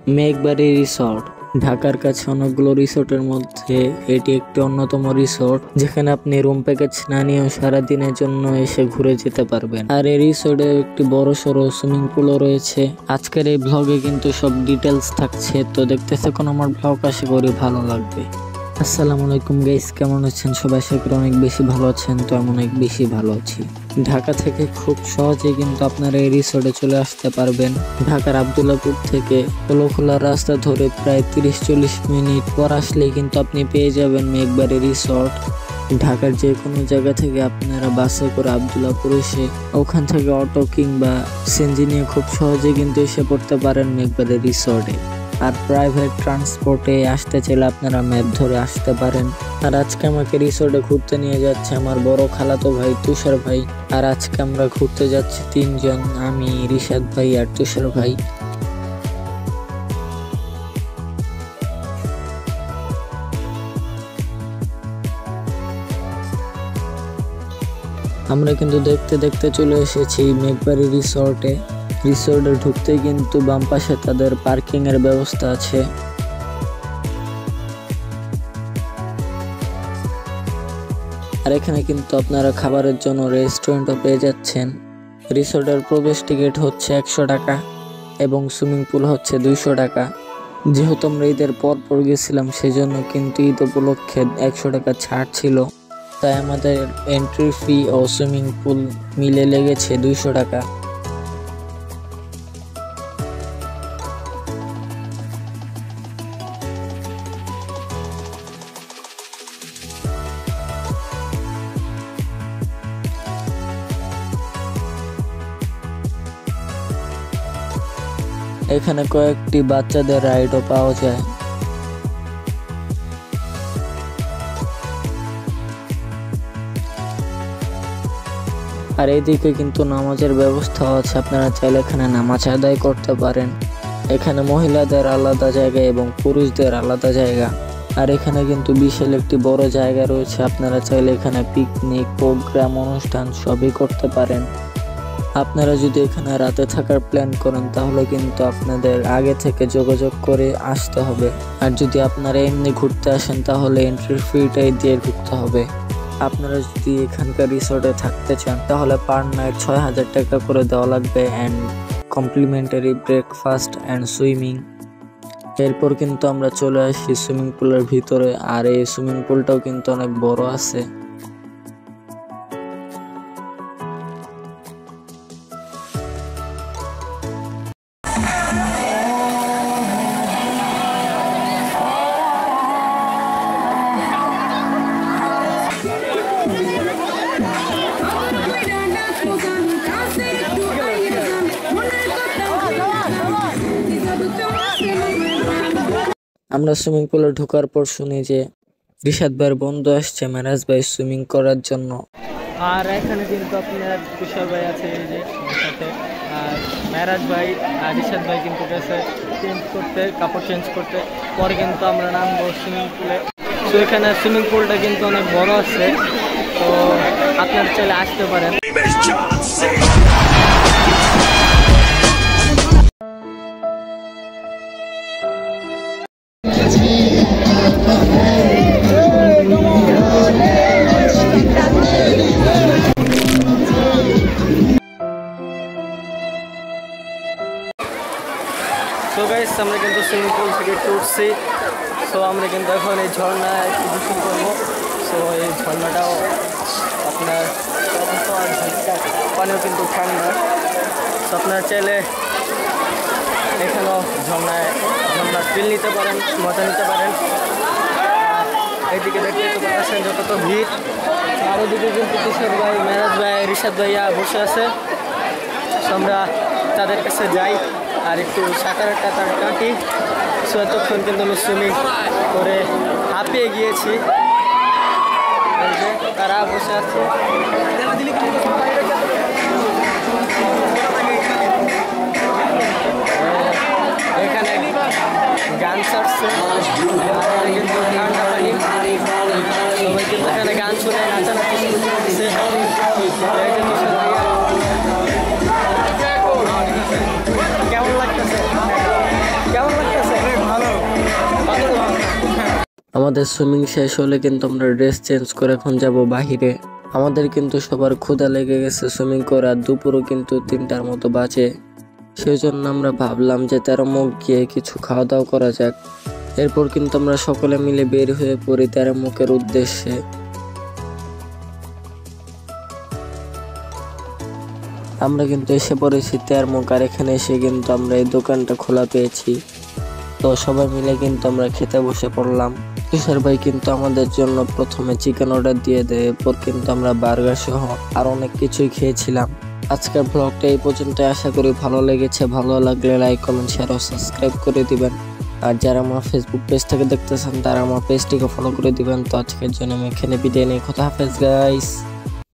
Meghbari resort ঢাকার কাছে অনেকগুলো রিসোর্টের মধ্যে এটি একটি অন্যতম রিসোর্ট, যেখানে আপনি রুম প্যাকেজ না নিয়েও সারাদিনের জন্য এসে ঘুরে যেতে পারবেন। আর এই রিসোর্টে একটি বড় সড়ো সুইমিং পুলও রয়েছে। আজকের এই ব্লগে কিন্তু সব ডিটেলস থাকছে, তো দেখতে থাকুন আমার ব্লগ, আশা করি ভালো লাগবে। আসসালামু আলাইকুম গাইস, কেমন আছেন সবাই? আশা করি অনেক বেশি ভালো আছেন। তো আমি অনেক বেশি ভালো আছি। ঢাকা থেকে খুব সহজে কিন্তু আপনারা এই রিসোর্টে চলে আসতে পারবেন। ঢাকার আব্দুল্লাহপুর থেকে পোলোখোলা রাস্তা ধরে প্রায় 30-40 মিনিট পর আসলেই কিন্তু আপনি পেয়ে যাবেন মেঘবাড়ি রিসোর্ট। ঢাকার যে কোনো জায়গা থেকে আপনারা বাসে করে আব্দুল্লাহপুর এসে ওখান থেকে অটো কিংবা সিএনজি নিয়ে খুব সহজে কিন্তু এসে পড়তে পারেন মেঘবাড়ি রিসোর্টে। আর প্রাইভেট ট্রান্সপোর্টে আসতে চাইলে আপনারা ম্যাপ ধরে আসতে পারেন। আর আজকে আমাকে রিসোর্টে ঘুরতে নিয়ে যাচ্ছে আমার বড় খালাতো ভাই তুষার ভাই। আর আজকে আমরা ঘুরতে যাচ্ছি তিনজন, আমি, রিশাদ ভাই আর তুষার ভাই। আমরা কিন্তু দেখতে দেখতে চলে এসেছি মেঘবাড়ি রিসোর্টে। রিসোর্টে ঢুকতে কিন্তু বাম পাশে তাদের পার্কিং এর ব্যবস্থা আছে। আর এখানে কিন্তু আপনারা খাবারের জন্য রেস্টুরেন্টও পেয়ে যাচ্ছেন। রিসোর্টের প্রবেশ টিকিট হচ্ছে 100 টাকা এবং সুইমিং পুল হচ্ছে 200 টাকা। যেহেতু আমরা ঈদের পর গেছিলাম, সেজন্য কিন্তু ঈদ উপলক্ষে 100 টাকা ছাড় ছিল, তাই আমাদের এন্ট্রি ফি ও সুইমিং পুল মিলে লেগেছে 200 টাকা। এখানে কয়েকটি বাচ্চাদের রাইডও পাওয়া যায়। আর এইদিকে কিন্তু নামাজের ব্যবস্থা আছে, আপনারা চাইলে এখানে নামাজ আদায় করতে পারেন। এখানে মহিলাদের আলাদা জায়গা এবং পুরুষদের আলাদা জায়গা। আর এখানে কিন্তু বিশাল একটি বড় জায়গা রয়েছে, আপনারা চাইলে এখানে পিকনিক, প্রোগ্রাম, অনুষ্ঠান সবই করতে পারেন। আপনারা যদি এখানে রাতে থাকার প্ল্যান করেন তাহলে কিন্তু আপনাদের আগে থেকে যোগাযোগ করে আসতে হবে। আর যদি আপনারা এমনি ঘুরতে আসেন তাহলে এন্ট্রি ফিটাই দিয়ে ঢুকতে হবে। আপনারা যদি এখানকার রিসোর্টে থাকতে চান তাহলে পার নাইট 6000 টাকা করে দেওয়া লাগবে and complimentary breakfast and swimming. এরপর কিন্তু আমরা চলে আসি সুইমিং পুলের ভিতরে। আর এই সুইমিং পুলটাও কিন্তু অনেক বড় আছে। আমরা সুইমিং পুলে ঢোকার পর শুনি যে রিশাদ ভাইয়ের বন্ধু আসছে মেরাজ ভাই সুইমিং করার জন্য। আর এখানে কিন্তু আপনার তুষার ভাই আছে এই যে সাথে, আর মেরাজ ভাই আর রিশাদ ভাই কিন্তু গেছে চেঞ্জ করতে, কাপড় চেঞ্জ করতে। পরে কিন্তু আমরা নামবো সুইমিং পুলে। তো এখানে সুইমিং পুলটা কিন্তু অনেক বড় আছে, তো আপনারা চাইলে আসতে পারেন। সো গাইস, আমরা কিন্তু সুইমিং পুল থেকে উঠছি। সো আমরা কিন্তু এখন এই ঝর্ণা একটু গোসল করবো। সো এই ঝর্ণাটাও আপনার পানিও কিন্তু ঠান্ডা। সো আপনারা চাইলে এখানেও ঝর্ণার ফিল নিতে পারেন, মজা নিতে পারেন। এইদিকে দেখতে পাচ্ছেন যত ভিড়। আর ওদিকে কিন্তু তুষার ভাই, মেরাজ ভাই, রিশাদ ভাইয়া বসে আছে। সো আমরা তাদের কাছে যাই আর একটু সাঁতার কাটি। সো এতক্ষণ কিন্তু আমি সুইমিং করে হাঁপিয়ে গিয়েছি। তারা বসে আছে, এখানে গান ছাড়ছে, কিন্তু ঠান্ডা পানি, সবাই কিন্তু এখানে গান শুনে নাচানাচি শুরু করতেছে। কেমন লাগতেছে? আমাদের সুইমিং শেষ হলে কিন্তু আমরা ড্রেস চেঞ্জ করে এখন যাব বাহিরে। আমাদের কিন্তু সবার ক্ষুধা লেগে গেছে সুইমিং করে, আর দুপুরও কিন্তু 3টার মতো বাজে। সেই জন্য আমরা ভাবলাম যে 13 মুখ গিয়ে কিছু খাওয়া দাওয়া করা যাক। এরপর কিন্তু আমরা সকলে মিলে বের হয়ে পড়ি 13 মুখের উদ্দেশ্যে। আমরা কিন্তু এসে পড়েছি 13 মুখ, আর এখানে এসে কিন্তু আমরা এই দোকানটা খোলা পেয়েছি। তো সবাই মিলে কিন্তু আমরা খেতে বসে পড়লাম। তুষার ভাই কিন্তু আমাদের জন্য প্রথমে চিকেন অর্ডার দিয়ে দেয়, এরপর কিন্তু আমরা বার্গার সহ আর অনেক কিছুই খেয়েছিলাম। আজকের ব্লগটা এই পর্যন্ত, আশা করি ভালো লেগেছে। ভালো লাগলে লাইক, কমেন্ট, শেয়ার ও সাবস্ক্রাইব করে দিবেন। আর যারা আমার ফেসবুক পেজ থেকে দেখতেছেন তারা আমার পেজটিকে ফলো করে দিবেন। তো আজকের জন্য আমি এখানে বিদায় নেই। খোদা হাফেজ গাইস।